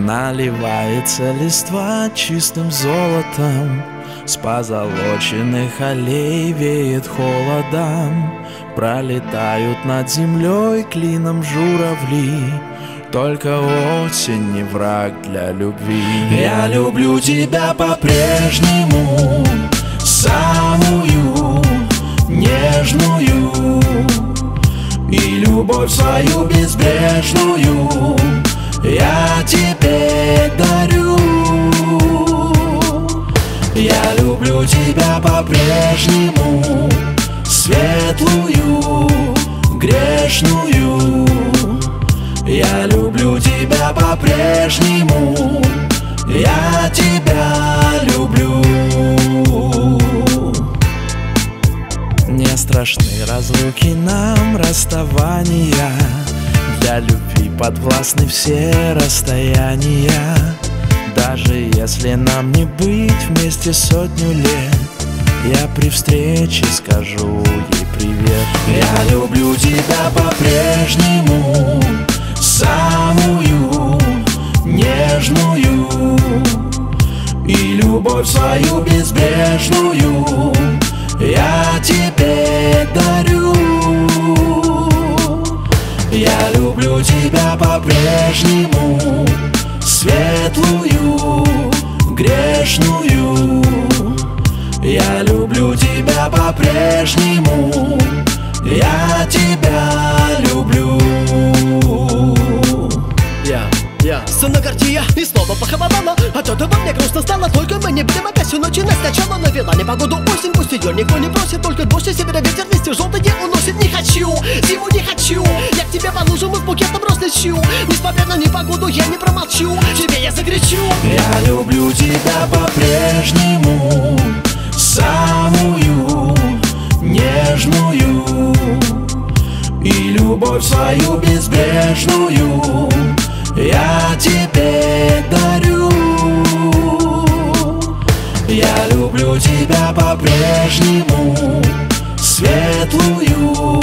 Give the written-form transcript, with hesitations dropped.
Наливается листва чистым золотом, с позолоченных аллей веет холодом. Пролетают над землей клином журавли, только осень не враг для любви. Я люблю тебя по-прежнему, самую нежную, и любовь свою безбрежную я тебе дарю. Я люблю тебя по-прежнему, светлую, грешную. Я люблю тебя по-прежнему, я тебя люблю. Не страшны разлуки нам, расставания, для любви подвластны все расстояния. Даже если нам не быть вместе сотню лет, я при встрече скажу ей привет. Я люблю тебя по-прежнему, самую нежную, и любовь свою безбрежную я тебе дарю. Я люблю тебя по-прежнему, светлую, грешную. Я люблю тебя по-прежнему, я тебя люблю. Соногардия и снова похолодало, от этого мне грустно стало. Только мы не будем опять всю ночь и сначала навела непогоду осень. Пусть ее никто не просит, только дождь и севера ветер листья желтые уносит. Не хочу, зиму не хочу, я к тебе по лужам и с букетом роз лечу. Несмотря на непогоду я не промолчу, тебе я закричу. Я люблю тебя по-прежнему, самую нежную, и любовь свою безбрежную я тебе дарю. Я люблю тебя по-прежнему, светлую,